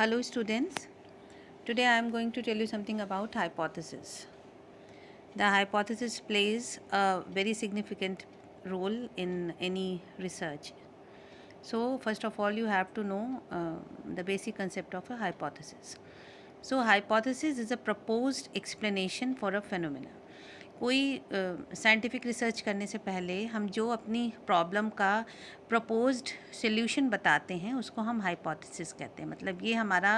Hello students, today I am going to tell you something about hypothesis. The hypothesis plays a very significant role in any research. So first of all you have to know the basic concept of a hypothesis. So hypothesis is a proposed explanation for a phenomena. कोई scientific research करने से पहले हम जो अपनी problem का proposed solution बताते हैं उसको हम हाइपोथेसिस कहते हैं. मतलब ये हमारा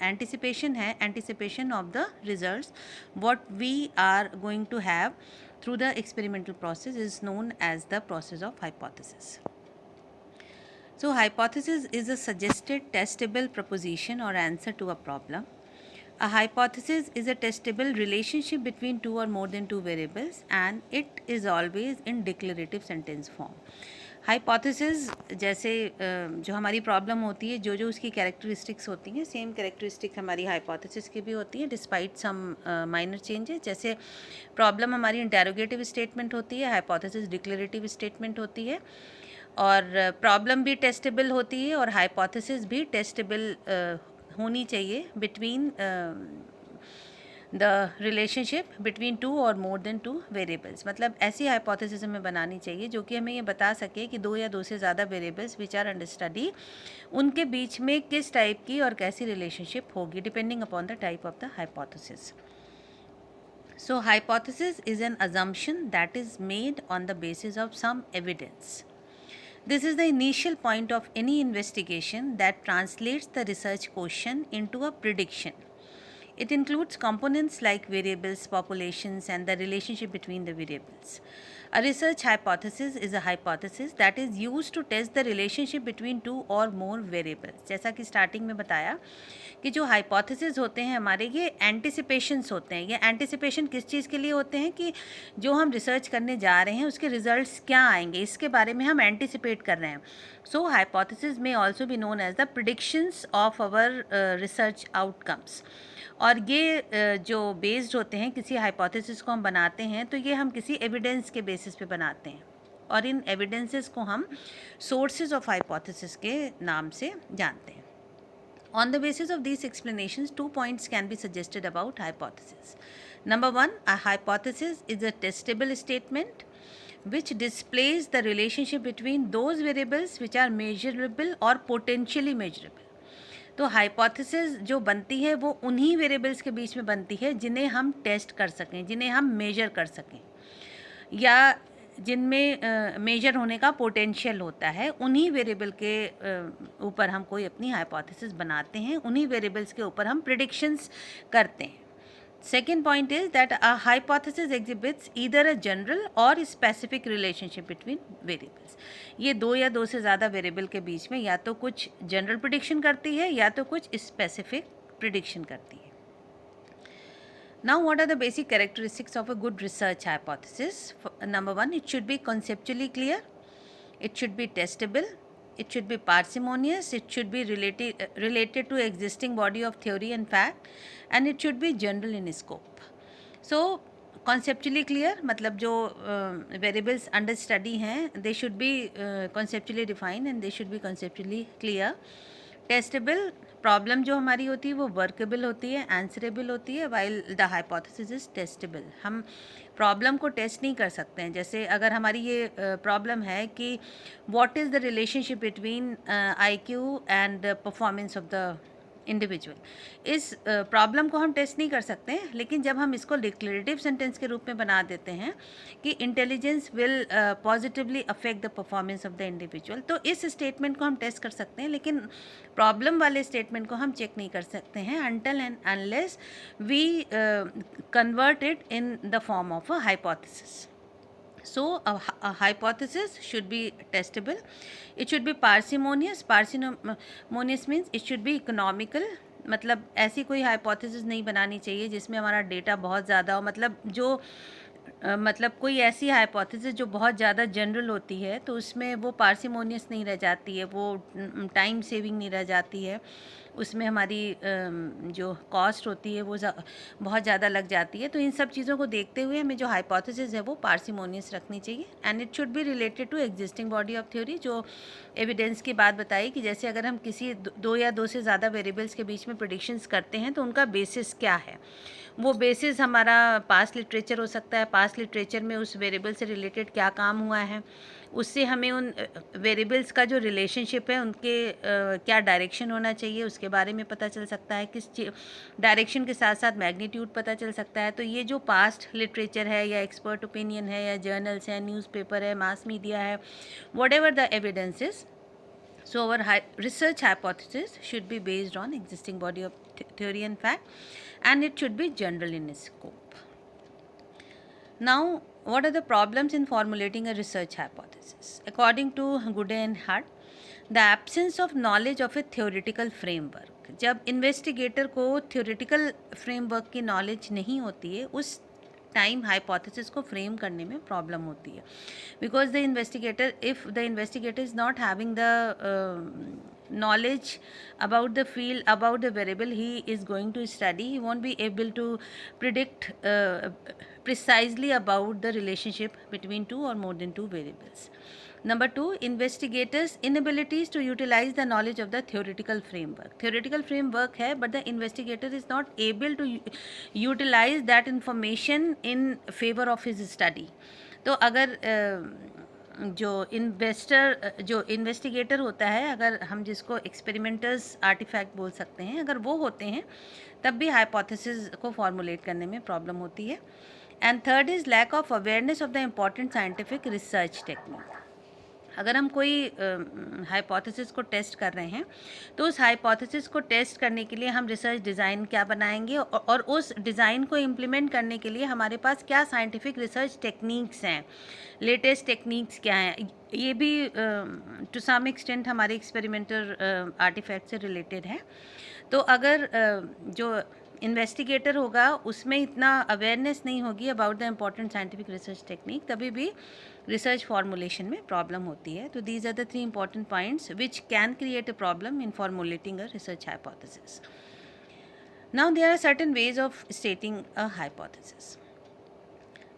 एंटिसिपेशन है, anticipation of the results what we are going to have through the experimental process is known as the process of hypothesis. So hypothesis is a suggested testable proposition or answer to a problem. A hypothesis is a testable relationship between two or more than two variables and it is always in declarative sentence form. Hypothesis जैसे जो हमारी problem होती है, जो जो उसकी characteristics होती हैं, सेम कैरेक्टरिस्टिक हमारी हाइपोथेसिस की भी होती है डिस्पाइट सम माइनर चेंजेस. जैसे प्रॉब्लम हमारी इंटेरोगेटिव स्टेटमेंट होती है, हाइपोथेसिस डिक्लेरेटिव स्टेटमेंट होती है. और प्रॉब्लम भी टेस्टेबल होती है और हाइपोथेसिस भी टेस्टेबल होनी चाहिए between the relationship between to और मोर देन टू वेरिएबल्स. मतलब ऐसी हाइपोथेसिस हमें बनानी चाहिए जो कि हमें ये बता सके कि दो या दो से ज़्यादा variables which are under study, उनके बीच में किस टाइप की और कैसी रिलेशनशिप होगी depending upon the type of the hypothesis. So hypothesis is an assumption that is made on the basis of some evidence. This is the initial point of any investigation that translates the research question into a prediction. It includes components like variables, populations, and the relationship between the variables. A research hypothesis is a hypothesis that is used to test the relationship between two or more variables. जैसा कि starting में बताया कि जो hypothesis होते हैं हमारे, ये एंटिसिपेशंस होते हैं. ये एंटिसिपेशन किस चीज़ के लिए होते हैं कि जो हम रिसर्च करने जा रहे हैं उसके रिजल्ट्स क्या आएंगे, इसके बारे में हम एंटिसिपेट कर रहे हैं. सो हाइपोथेसिस में also be known as the predictions of our research outcomes. और ये जो बेस्ड होते हैं, किसी हाइपोथेसिस को हम बनाते हैं तो ये हम किसी एविडेंस के बेसिस पे बनाते हैं और इन एविडेंसेस को हम सोर्सेज ऑफ हाइपोथेसिस के नाम से जानते हैं. On the basis of these explanations, 2 points can be suggested about hypothesis. Number 1, a hypothesis is a testable statement which displays the relationship between those variables which are measurable or potentially measurable. तो hypothesis जो बनती है वो उन्हीं variables के बीच में बनती है जिन्हें हम टेस्ट कर सकें, जिन्हें हम मेजर कर सकें, या जिनमें मेजर होने का पोटेंशियल होता है. उन्हीं वेरिएबल के ऊपर हम कोई अपनी हाइपोथेसिस बनाते हैं, उन्हीं वेरिएबल्स के ऊपर हम प्रिडिक्शंस करते हैं. Second point is that a hypothesis exhibits either a general or specific relationship between variables. ये दो या दो से ज़्यादा वेरिएबल के बीच में या तो कुछ जनरल प्रिडिक्शन करती है या तो कुछ स्पेसिफिक प्रिडिक्शन करती है. Now, what are the basic characteristics of a good research hypothesis? Number 1, it should be conceptually clear, it should be testable, it should be parsimonious, it should be related to existing body of theory and fact, and it should be general in scope. So conceptually clear मतलब जो variables under study हैं they should be conceptually defined and they should be conceptually clear. Testable, problem जो हमारी होती है वो workable होती है, आंसरेबल होती है, while the hypothesis is testable. हम प्रॉब्लम को टेस्ट नहीं कर सकते हैं. जैसे अगर हमारी ये प्रॉब्लम है कि what is the relationship between IQ and performance of the individual, इस प्रॉब्लम को हम टेस्ट नहीं कर सकते हैं. लेकिन जब हम इसको डिक्लेरेटिव सेंटेंस के रूप में बना देते हैं कि intelligence will positively affect the performance of the individual, तो इस स्टेटमेंट को हम टेस्ट कर सकते हैं. लेकिन प्रॉब्लम वाले स्टेटमेंट को हम चेक नहीं कर सकते हैं until and unless we convert it in the form of a hypothesis. So a hypothesis should be testable, it should be parsimonious. Parsimonious means it should be economical. मतलब ऐसी कोई हाइपोथेसिस नहीं बनानी चाहिए जिसमें हमारा डेटा बहुत ज़्यादा हो. मतलब जो मतलब कोई ऐसी हाइपोथेसिस जो बहुत ज़्यादा जनरल होती है तो उसमें वो पार्सिमोनियस नहीं रह जाती है, वो टाइम सेविंग नहीं रह जाती है, उसमें हमारी जो कॉस्ट होती है वो बहुत ज़्यादा लग जाती है। तो इन सब चीज़ों को देखते हुए हमें जो हाइपोथेसिस है वो पार्सिमोनियस रखनी चाहिए and it should be related to existing body of theory. जो एविडेंस की बात बताई कि जैसे अगर हम किसी दो या दो से ज़्यादा वेरिएबल्स के बीच में प्रेडिक्शंस करते हैं तो उनका बेसिस क्या है, वो बेसिस हमारा पास्ट लिटरेचर हो सकता है, पास्ट लिटरेचर में उस वेरिएबल से रिलेटेड क्या काम हुआ है, उससे हमें उन वेरिएबल्स का जो रिलेशनशिप है उनके क्या डायरेक्शन होना चाहिए उसके बारे में पता चल सकता है, किस डायरेक्शन के साथ साथ मैग्नीट्यूड पता चल सकता है। तो ये जो पास्ट लिटरेचर है या एक्सपर्ट ओपिनियन है या जर्नल्स हैं, न्यूज़पेपर है, मास मीडिया है, whatever the evidence is, so our research hypothesis should be based on existing body of theory and fact, and it should be general in scope. Now, what are the problems in formulating a research hypothesis? According to Gooday and Hart, the absence of knowledge of a theoretical framework. जब investigator को theoretical framework की knowledge नहीं होती है उस time hypothesis को frame करने में प्रॉब्लम होती है, because the investigator, if the investigator is not having the knowledge about the field, about the variable he is going to study, he won't be able to predict precisely about the relationship between two or more than two variables. Number two, investigators' inabilities to utilize the knowledge of the theoretical framework. Theoretical framework है, but the investigator is not able to utilize that information in favor of his study. तो अगर जो investigator होता है, अगर हम जिसको experimenters artefact बोल सकते हैं, अगर वो होते हैं तब भी हाइपोथेसिस को फॉर्मुलेट करने में प्रॉब्लम होती है। And third is lack of awareness of the important scientific research technique. अगर हम कोई हाइपोथेसिस को टेस्ट कर रहे हैं तो उस हाइपोथेसिस को टेस्ट करने के लिए हम रिसर्च डिज़ाइन क्या बनाएंगे और उस डिज़ाइन को इम्प्लीमेंट करने के लिए हमारे पास क्या साइंटिफिक रिसर्च टेक्निक्स हैं, लेटेस्ट टेक्निक्स क्या हैं, ये भी टू सम एक्सटेंट हमारे एक्सपेरिमेंटल आर्टिफैक्ट से रिलेटेड है। तो अगर जो इन्वेस्टिगेटर होगा उसमें इतना अवेयरनेस नहीं होगी about the important scientific research technique, तभी भी रिसर्च फॉर्मुलेशन में प्रॉब्लम होती है। तो these are the three important points which can create a problem in formulating a research hypothesis. Now there are certain ways of stating a hypothesis.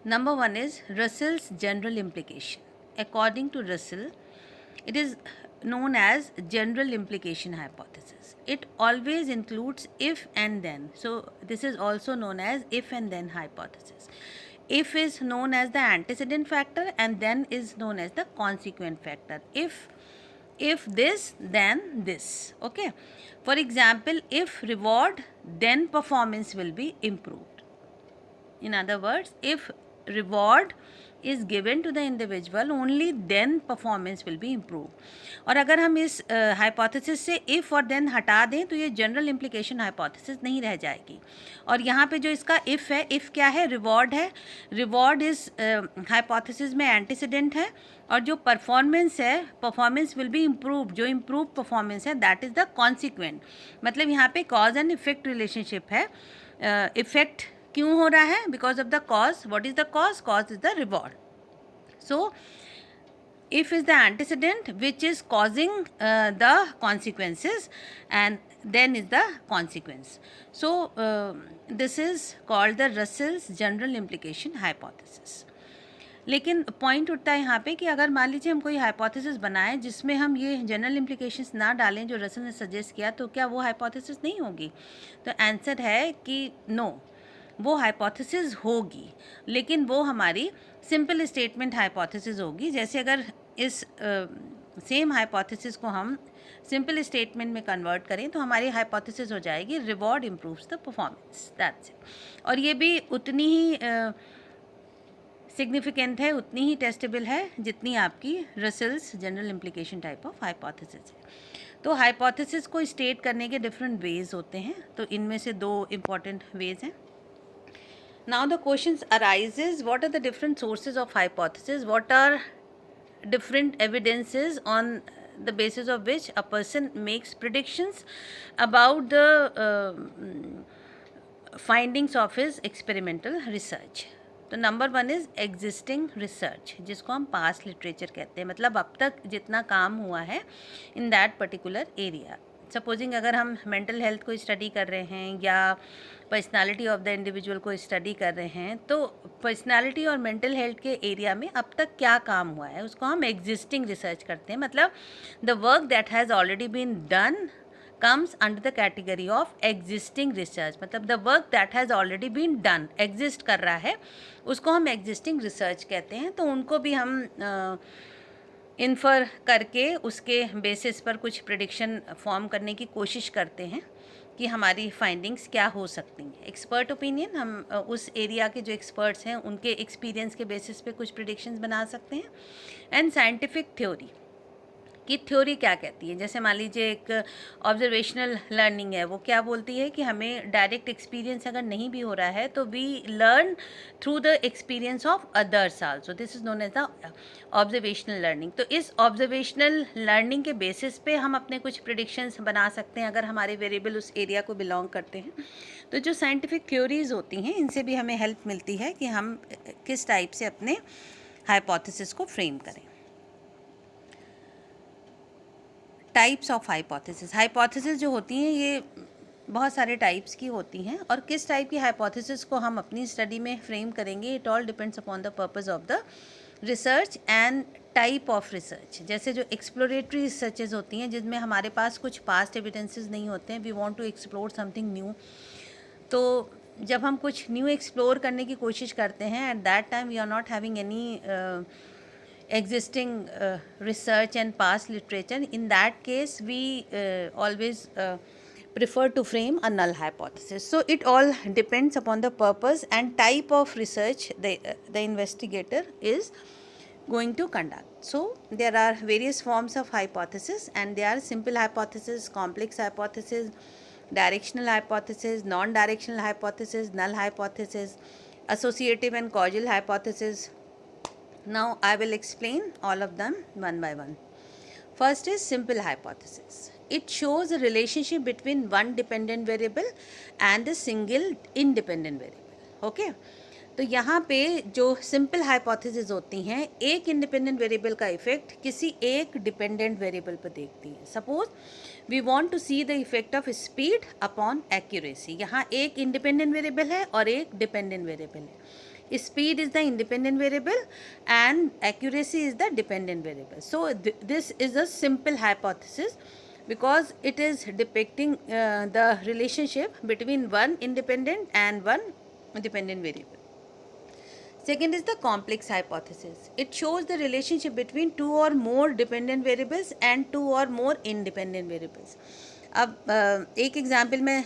Number one is Russell's general implication. According to Russell, it is known as general implication hypothesis. It always includes if and then. So this is also known as if and then hypothesis. If is known as the antecedent factor and then is known as the consequent factor. If this, then this. Okay. For example, if reward, then performance will be improved. In other words, if reward is given to the individual, only then performance will be improved. और अगर हम इस hypothesis से if और then हटा दें तो ये जनरल इम्प्लीकेशन हाइपोथेसिस नहीं रह जाएगी। और यहाँ पे जो इसका if है, if क्या है, रिवॉर्ड है। रिवॉर्ड इस हाइपोथेसिस में एंटीसीडेंट है और जो परफॉर्मेंस है, परफॉर्मेंस विल बी इम्प्रूव, जो इम्प्रूव परफॉर्मेंस है दैट इज़ द कॉन्सिक्वेंट। मतलब यहाँ पे कॉज एंड इफेक्ट रिलेशनशिप है। इफेक्ट क्यों हो रहा है? Because of the cause. What is the cause? Cause is the reward. So if is the antecedent which is causing the consequences and then is the consequence. So this is called the Russell's general implication hypothesis. लेकिन point उठता है यहाँ पे कि अगर मान लीजिए हम कोई हाइपोथेसिस बनाएं जिसमें हम ये जनरल इम्प्लीकेशंस ना डालें जो रसल ने सजेस्ट किया, तो क्या वो हाइपोथेसिस नहीं होगी? तो आंसर है कि नो, वो हाइपोथेसिस होगी, लेकिन वो हमारी सिंपल स्टेटमेंट हाइपोथेसिस होगी। जैसे अगर इस सेम हाइपोथेसिस को हम सिंपल स्टेटमेंट में कन्वर्ट करें तो हमारी हाइपोथेसिस हो जाएगी reward improves the performance, that's it. और ये भी उतनी ही सिग्निफिकेंट है, उतनी ही टेस्टेबल है जितनी आपकी Russell's general implication type of hypothesis है। तो हाइपोथेसिस को स्टेट करने के डिफरेंट वेज होते हैं, तो इनमें से दो इम्पॉर्टेंट वेज हैं। Now the questions arises, what are the different sources of hypothesis? What are different evidences on the basis of which a person makes predictions about the findings of his experimental research? तो number 1 is existing research, जिसको हम past literature कहते हैं, मतलब अब तक जितना काम हुआ है in that particular area. Supposing अगर हम मेंटल हेल्थ को स्टडी कर रहे हैं या पर्सनालिटी ऑफ द इंडिविजुअल को स्टडी कर रहे हैं, तो पर्सनालिटी और मेंटल हेल्थ के एरिया में अब तक क्या काम हुआ है उसको हम एग्जिस्टिंग रिसर्च करते हैं। मतलब the work that has already been done comes under the category of existing research, मतलब the work that has already been done, exist कर रहा है, उसको हम existing research कहते हैं। तो उनको भी हम इन्फर करके उसके बेसिस पर कुछ प्रिडिक्शन फॉर्म करने की कोशिश करते हैं कि हमारी फाइंडिंग्स क्या हो सकती हैं। एक्सपर्ट ओपिनियन, हम उस एरिया के जो एक्सपर्ट्स हैं उनके एक्सपीरियंस के बेसिस पे कुछ प्रिडिक्शंस बना सकते हैं। एंड साइंटिफिक थ्योरी कि थ्योरी क्या कहती है, जैसे मान लीजिए एक ऑब्जर्वेशनल लर्निंग है, वो क्या बोलती है कि हमें डायरेक्ट एक्सपीरियंस अगर नहीं भी हो रहा है तो we learn through the experience of others also, this is known as the observational learning. तो इस ऑब्जर्वेशनल लर्निंग के बेसिस पे हम अपने कुछ प्रिडिक्शंस बना सकते हैं अगर हमारे वेरिएबल उस एरिया को बिलोंग करते हैं। तो जो साइंटिफिक थ्योरीज होती हैं इनसे भी हमें हेल्प मिलती है कि हम किस टाइप से अपने हाइपोथेसिस को फ्रेम करें। टाइप्स ऑफ हाइपोथेसिस, हाइपोथेसिस जो होती हैं ये बहुत सारे टाइप्स की होती हैं, और किस टाइप की हाइपोथेसिस को हम अपनी स्टडी में फ्रेम करेंगे it all depends upon the purpose of the research and type of research. जैसे जो एक्सप्लोरेटरी रिसर्चेज होती हैं जिसमें हमारे पास कुछ पास्ट एविडेंसेस नहीं होते हैं, we want to explore something new, तो जब हम कुछ न्यू एक्सप्लोर करने की कोशिश करते हैं at that time we are not having any existing research and past literature, in that case we always prefer to frame a null hypothesis. So it all depends upon the purpose and type of research the investigator is going to conduct. So there are various forms of hypothesis, and they are simple hypothesis, complex hypothesis, directional hypothesis, non-directional hypothesis, null hypothesis, associative and causal hypothesis. Now I will explain all of them one by one. First is simple hypothesis. It shows a relationship between one dependent variable and a single independent variable. Okay? तो यहाँ पे जो simple hypothesis होती हैं एक independent variable का effect किसी एक डिपेंडेंट वेरिएबल पर देखती है। Suppose we want to see the effect of speed upon accuracy. यहाँ एक इंडिपेंडेंट वेरिएबल है और एक डिपेंडेंट वेरिएबल है। Speed is the independent variable and accuracy is the dependent variable. So this is a simple hypothesis because it is depicting the relationship between one independent and one dependent variable. Second is the complex hypothesis. It shows the relationship between two or more dependent variables and two or more independent variables. अब एक example मैं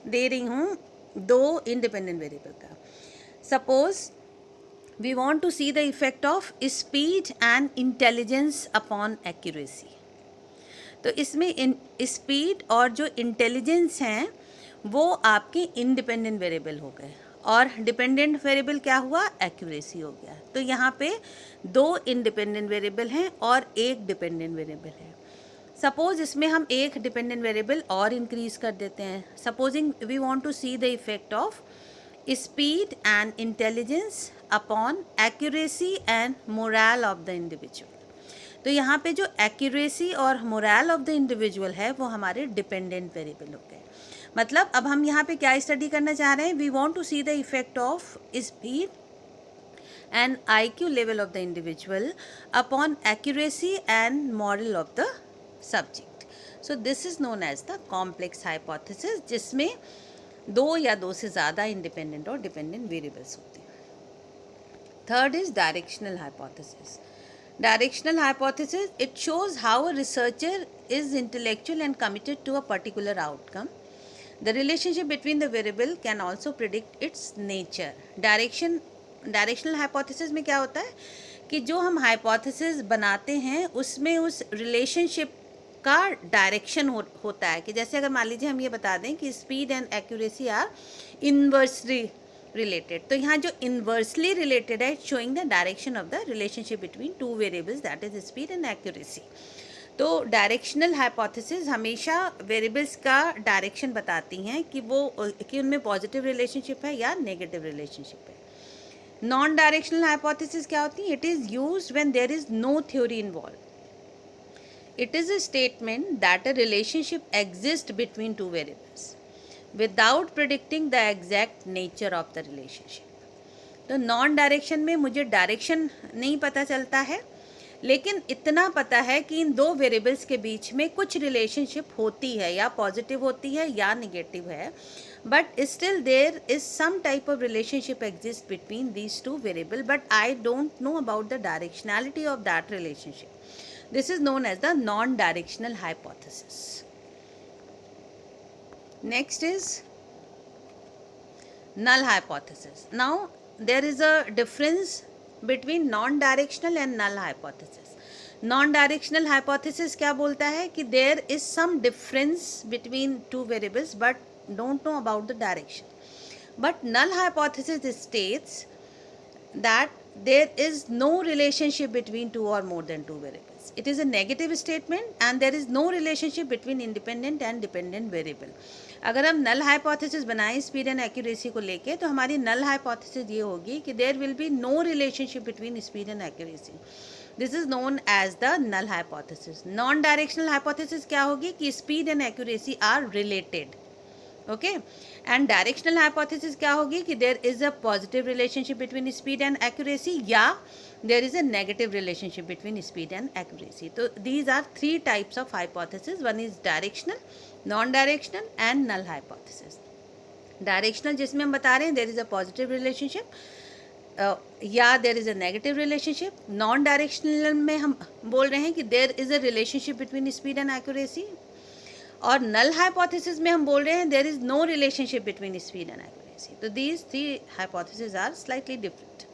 दे रही हूँ दो independent variable का। Suppose we want to see the effect of speed and intelligence upon accuracy. तो इसमें speed और जो इंटेलिजेंस हैं वो आपके इंडिपेंडेंट वेरिएबल हो गए और डिपेंडेंट वेरिएबल क्या हुआ, एक्यूरेसी हो गया। तो यहाँ पे दो इंडिपेंडेंट वेरिएबल हैं और एक डिपेंडेंट वेरिएबल है। सपोज इसमें हम एक डिपेंडेंट वेरिएबल और इंक्रीज कर देते हैं। Supposing we want to see the effect of speed and intelligence upon accuracy and morale of the individual. तो यहाँ पे जो accuracy और morale of the individual है वो हमारे dependent variable हो गए। मतलब अब हम यहाँ पे क्या स्टडी करना चाह रहे हैं, we want to see the effect of speed and IQ level of the individual upon accuracy and moral of the subject. So this is known as the complex hypothesis, जिसमें दो या दो से ज़्यादा इंडिपेंडेंट और डिपेंडेंट वेरिएबल्स होते हैं। Third is directional hypothesis. Directional hypothesis, it shows how a researcher is intellectual and committed to a particular outcome. The relationship between the variable can also predict its nature. Directional hypothesis में क्या होता है कि जो हम hypothesis बनाते हैं उसमें उस relationship का डायरेक्शन होता है कि जैसे अगर मान लीजिए हम ये बता दें कि speed and accuracy are inversely related, तो यहाँ जो इन्वर्सली रिलेटेड है showing the direction of the relationship between two variables that is speed and accuracy. तो डायरेक्शनल हाइपोथेसिस हमेशा वेरिएबल्स का डायरेक्शन बताती हैं कि वो कि उनमें पॉजिटिव रिलेशनशिप है या नेगेटिव रिलेशनशिप है। नॉन डायरेक्शनल हाइपोथेसिस क्या होती है? It is used when there is no theory involve. It is a statement that a relationship exists between two variables without predicting the exact nature of the relationship. तो non direction में मुझे direction नहीं पता चलता है, लेकिन इतना पता है कि इन दो वेरिएबल्स के बीच में कुछ रिलेशनशिप होती है, या पॉजिटिव होती है या निगेटिव है, but still there is some type of relationship exist between these two variable, but I don't know about the directionality of that relationship. This is known as the non-directional hypothesis. Next is null hypothesis. Now there is a difference between non-directional and null hypothesis. Non-directional hypothesis क्या बोलता है कि there is some difference between two variables but don't know about the direction. But null hypothesis states that there is no relationship between two or more than two variables. It is a negative statement and there is no relationship between independent and dependent variable. अगर हम null hypothesis बनाएं speed and accuracy को लेके, तो हमारी null hypothesis ये होगी कि there will be no relationship between speed and accuracy. This is known as the null hypothesis. Non-directional hypothesis क्या होगी कि speed and accuracy are related. Okay, and directional hypothesis क्या होगी कि there is a positive relationship between speed and accuracy, या there is a negative relationship between speed and accuracy. तो these are three types of hypothesis. One is directional, non directional and null hypothesis. Directional जिसमें हम बता रहे हैं there is a positive relationship या there is a negative relationship. Non directional में हम बोल रहे हैं कि there is a relationship between speed and accuracy, और नल हाइपोथेसिस में हम बोल रहे हैं there is no relationship between speed and accuracy. तो these three hypothesis are slightly different.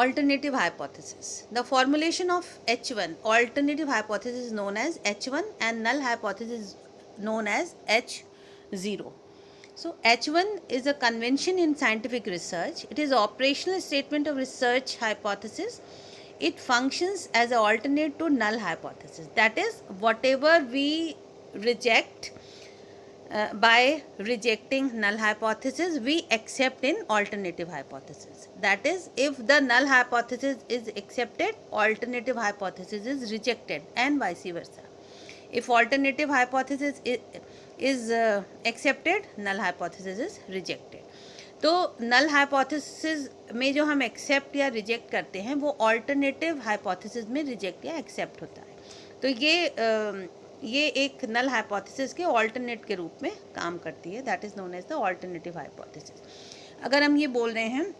Alternative hypothesis. The formulation of H1, alternative hypothesis is known as H1 and null hypothesis is known as H0. So H1 is a convention in scientific research. It is operational statement of research hypothesis. It functions as an alternate to null hypothesis. That is, whatever we reject by rejecting null hypothesis, we accept in alternative hypothesis. That is, if the null hypothesis is accepted, alternative hypothesis is rejected, and vice versa. If alternative hypothesis is accepted, null hypothesis is rejected. तो नल hypothesis में जो हम accept या reject करते हैं वो alternative hypothesis में reject या एक्सेप्ट होता है. तो ये एक नल हाइपोथेसिस के ऑल्टरनेट के रूप में काम करती है. That is known as the alternative hypothesis. अगर हम ये बोल रहे हैं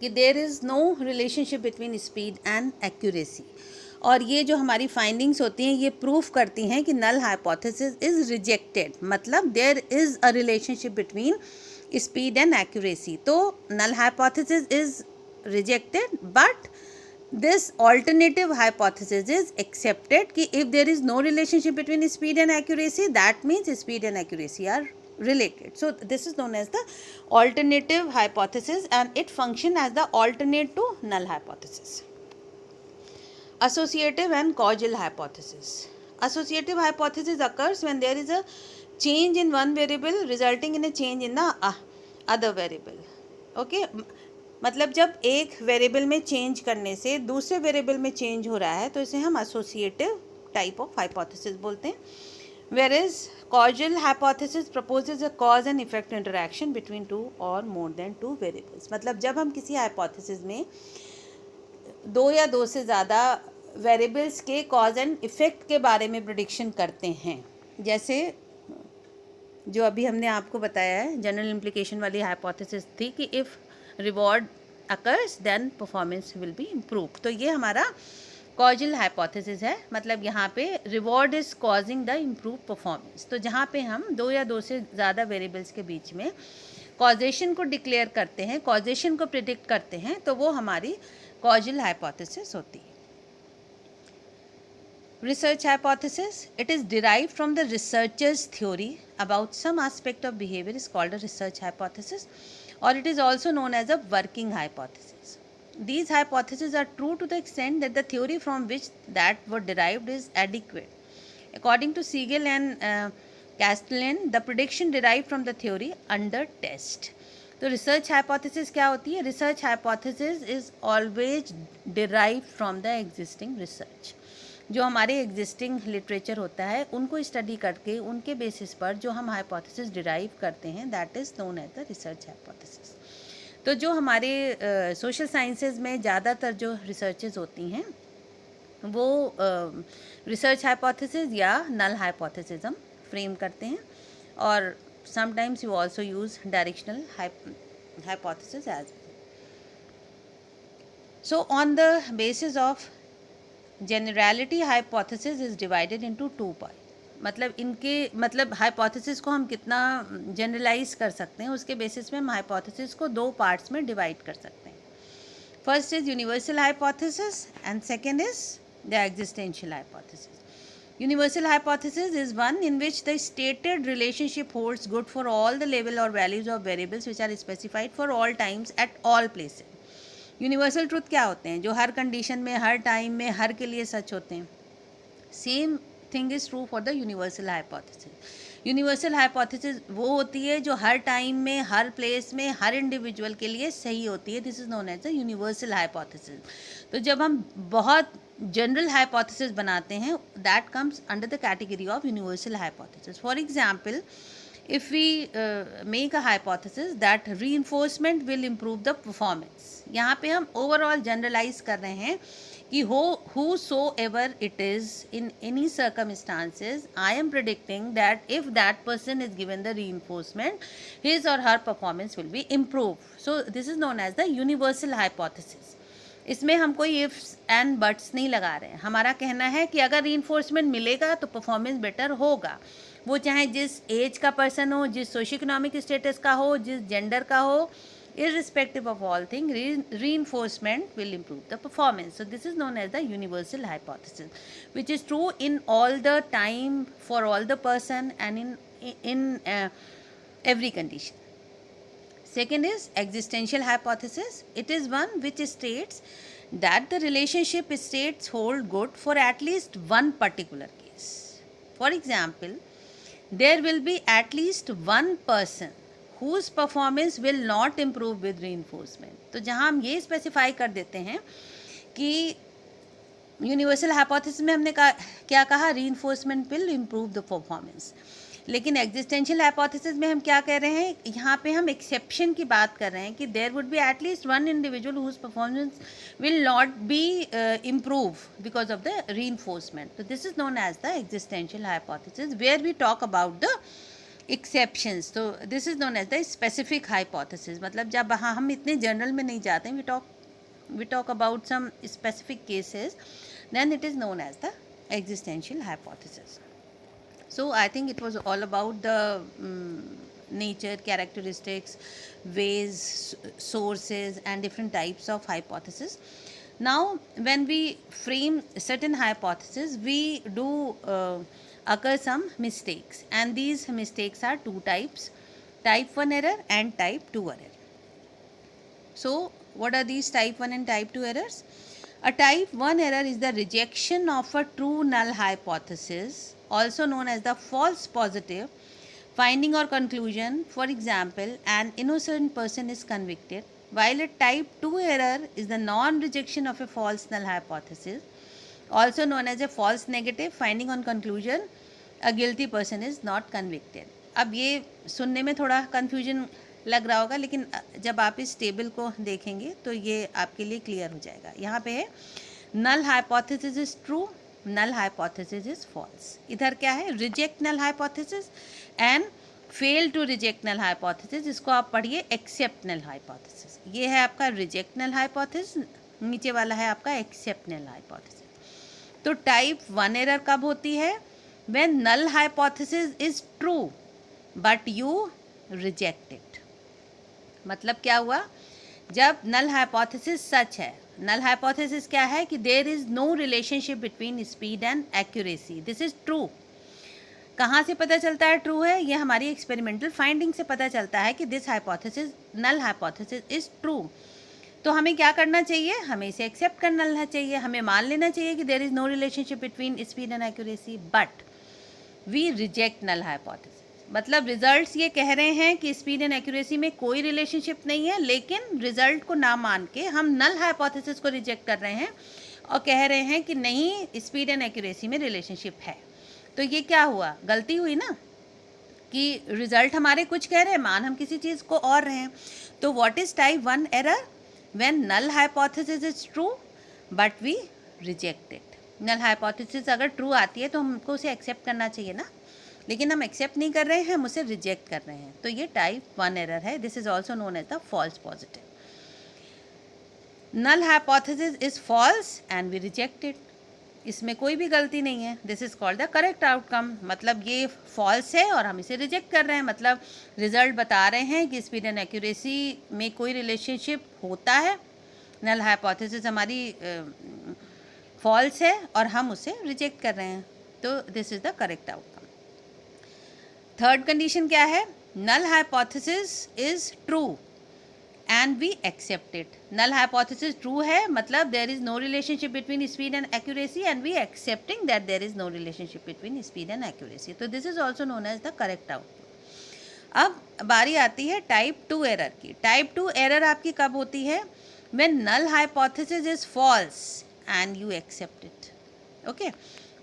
कि there is no relationship between speed and accuracy, और ये जो हमारी फाइंडिंग्स होती हैं ये प्रूफ करती हैं कि नल हाइपोथेसिस इज़ रिजेक्टेड, मतलब there is a relationship between speed and accuracy. तो null hypothesis is rejected, but this alternative hypothesis is accepted कि if there is no relationship between speed and accuracy, that means speed and accuracy are related. So this is known as the alternative hypothesis and it function as the alternate to null hypothesis. Associative and causal hypothesis. Associative hypothesis occurs when there is a change in one variable resulting in a change in the other variable. Okay, मतलब जब एक variable में change करने से दूसरे variable में change हो रहा है तो इसे हम एसोसिएटिव टाइप ऑफ हाइपोथेसिस बोलते हैं. whereas causal hypothesis proposes a cause and effect interaction between two or more than two variables. मतलब जब हम किसी हाइपोथेसिस में दो या दो से ज़्यादा वेरिएबल्स के कॉज एंड इफ़ेक्ट के बारे में प्रेडिक्शन करते हैं, जैसे जो अभी हमने आपको बताया है जनरल इम्प्लीकेशन वाली हाइपोथेसिस थी कि if reward occurs then performance will be improve. तो ये हमारा कॉजल हाइपोथेसिस है, मतलब यहाँ पे reward is causing the improve performance. तो जहाँ पे हम दो या दो से ज़्यादा वेरिएबल्स के बीच में कॉजेशन को डिक्लेयर करते हैं, कॉजेशन को प्रिडिक्ट करते हैं, तो वो हमारी कॉजल हाइपोथेसिस होती है. Research hypothesis, it is derived from the researcher's theory about some aspect of behavior is called a research hypothesis, or it is also known as a working hypothesis. These hypotheses are true to the extent that the theory from which that were derived is adequate. According to Siegel and Castellan, the prediction derived from the theory under test. तो research hypothesis क्या होती है? Research hypothesis is always derive from the existing research. जो हमारे existing literature होता है उनको study करके उनके बेसिस पर जो हम हाइपोथेसिस डिराइव करते हैं, that is known as the research hypothesis. तो जो हमारे सोशल साइंसेज में ज़्यादातर जो रिसर्चेज होती हैं वो रिसर्च हाइपोथेसिस या नल हाइपोथेसिस हम फ्रेम करते हैं, और sometimes you also use directional hypothesis as well. So on the basis of generality, hypothesis is divided into two parts. मतलब हाइपोथेसिस को हम कितना जनरलाइज कर सकते हैं उसके बेसिस में हम हाइपोथेसिस को दो पार्ट्स में डिवाइड कर सकते हैं. First is universal hypothesis and second is the existential hypothesis. Universal hypothesis is one in which the stated relationship holds good for all the level or values of variables which are specified for all times at all places. Universal truth क्या होते हैं? जो हर condition में, हर time में, हर के लिए सच होते हैं. Same thing is true for the universal hypothesis. Universal hypothesis वो होती है जो हर टाइम में, हर प्लेस में, हर इंडिविजुअल के लिए सही होती है. This is known as the universal hypothesis. तो जब हम बहुत जनरल हाइपोथेसिस बनाते हैं, that comes under the category of universal hypothesis. For example, if we make a hypothesis that reinforcement will improve the performance. यहाँ पे हम overall generalize कर रहे हैं कि whosoever it is in any circumstances, I am predicting that if that person is given the reinforcement, his or her performance will be improved. So this is known as the universal hypothesis. इसमें हम कोई ifs and buts नहीं लगा रहे हैं. हमारा कहना है कि अगर रीइंफोर्समेंट मिलेगा तो परफॉर्मेंस बेटर होगा, वो चाहे जिस एज का पर्सन हो, जिस सोशो इकोनॉमिक स्टेटस का हो, जिस जेंडर का हो, irrespective of all thing, reinforcement will improve the performance. So this is known as the universal hypothesis, which is true in all the time for all the person and in every condition. Second is existential hypothesis. It is one which states that the relationship states hold good for at least one particular case. For example, there will be at least one person whose performance will not improve with reinforcement. तो जहाँ हम ये specify कर देते हैं कि universal hypothesis में हमने क्या कहा, reinforcement will improve the performance. लेकिन एग्जिस्टेंशियल हाइपोथेसिस में हम क्या कह रहे हैं, यहाँ पे हम एक्सेप्शन की बात कर रहे हैं कि there would be at least one individual whose performance will not be improve because of the reinforcement. तो this is known as the existential hypothesis where we talk about the exceptions. तो this is known as the specific hypothesis. मतलब जब हम इतने general में नहीं जाते हैं, we talk about some specific cases, then it is known as the existential hypothesis. So I think it was all about the nature, characteristics, ways, sources and different types of hypothesis. Now when we frame certain hypothesis, we do occur some mistakes, and these mistakes are two types: type 1 error and type 2 error. So what are these type 1 and type 2 errors? A type 1 error is the rejection of a true null hypothesis, also known as the false positive finding or conclusion. For example, an innocent person is convicted, while a type 2 error is the non-rejection of a false null hypothesis, also known as a false negative finding on conclusion, a guilty person is not convicted. अब ये सुनने में थोड़ा confusion लग रहा होगा, लेकिन जब आप इस टेबल को देखेंगे तो ये आपके लिए क्लियर हो जाएगा. यहाँ पे है null hypothesis is true, null hypothesis is false. इधर क्या है, reject null hypothesis and fail to reject null hypothesis. इसको आप पढ़िए एक्सेप्ट नल हाइपोथेसिस. ये है आपका रिजेक्ट नल हाइपोथेसिस, नीचे वाला है आपका एक्सेप्ट नल हाइपोथेसिस. तो टाइप 1 एरर कब होती है? When null hypothesis is true but you reject it. मतलब क्या हुआ, जब नल हाइपोथेसिस सच है. नल हाइपोथेसिस क्या है कि there is no relationship between speed and accuracy. This is true. कहाँ से पता चलता है ट्रू है? ये हमारी एक्सपेरिमेंटल फाइंडिंग से पता चलता है कि this hypothesis, null hypothesis is true. तो हमें क्या करना चाहिए? हमें इसे एक्सेप्ट करना चाहिए, हमें मान लेना चाहिए कि there is no relationship between speed and accuracy, but we reject null hypothesis. मतलब रिजल्ट्स ये कह रहे हैं कि स्पीड एंड एक्यूरेसी में कोई रिलेशनशिप नहीं है, लेकिन रिजल्ट को ना मान के हम नल हाइपोथेसिस को रिजेक्ट कर रहे हैं और कह रहे हैं कि नहीं, स्पीड एंड एक्यूरेसी में रिलेशनशिप है। तो ये क्या हुआ, गलती हुई ना, कि रिजल्ट हमारे कुछ कह रहे हैं, मान हम किसी चीज़ को और रहे हैं। तो what is type 1 error? When null hypothesis is true but we reject it. Null hypothesis अगर ट्रू आती है तो हमको उसे एक्सेप्ट करना चाहिए ना, लेकिन हम एक्सेप्ट नहीं कर रहे हैं, हम उसे रिजेक्ट कर रहे हैं। तो ये टाइप 1 एरर है। This is also known as the false positive. Null hypothesis is false and we reject it. इसमें कोई भी गलती नहीं है। This is called the correct outcome. मतलब ये फॉल्स है और हम इसे रिजेक्ट कर रहे हैं। मतलब रिजल्ट बता रहे हैं कि स्पीड एंड एक्यूरेसी में कोई रिलेशनशिप होता है, नल हाइपोथेसिस हमारी फॉल्स है और हम उसे रिजेक्ट कर रहे हैं। तो this is the correct outcome. Third condition क्या है? Null hypothesis is true and we accept it. Null hypothesis true है, मतलब there is no relationship between speed and accuracy and we accepting that there is no relationship between speed and accuracy. तो this is also known as the correct output. अब बारी आती है type 2 error की। Type 2 error आपकी कब होती है? When null hypothesis is false and you accept it. Okay,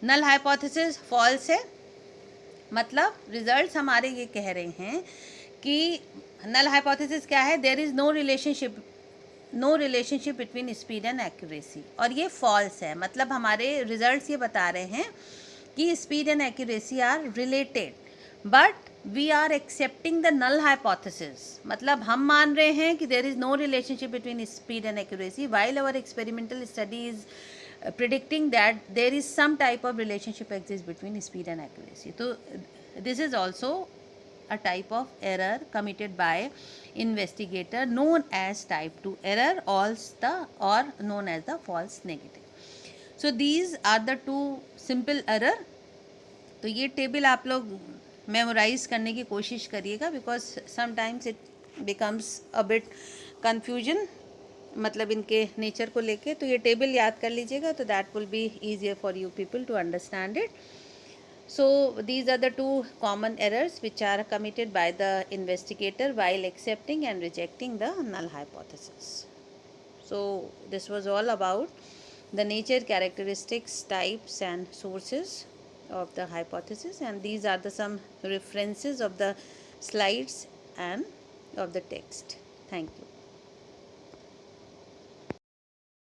null hypothesis false है, मतलब रिजल्ट्स हमारे ये कह रहे हैं कि नल हाइपोथेसिस क्या है? There is no relationship between speed and accuracy, और ये फॉल्स है। मतलब हमारे रिजल्ट्स ये बता रहे हैं कि speed and accuracy are related, but we are accepting the null hypothesis. मतलब हम मान रहे हैं कि there is no relationship between speed and accuracy while our experimental study is predicting that there is some type of relationship exists between speed and accuracy. So this is also a type of error committed by investigator known as type 2 error, or known as the false negative. So these are the two simple error. तो ये table आप लोग memorise करने की कोशिश करिएगा, because sometimes it becomes a bit confusion, मतलब इनके नेचर को लेके। तो ये टेबल याद कर लीजिएगा, तो that will be easier for you people to understand it. So these are the two common errors which are committed by the investigator while accepting and rejecting the null hypothesis. So this was all about the nature, characteristics, types and sources of the hypothesis, and these are the some references of the slides and of the text. Thank you.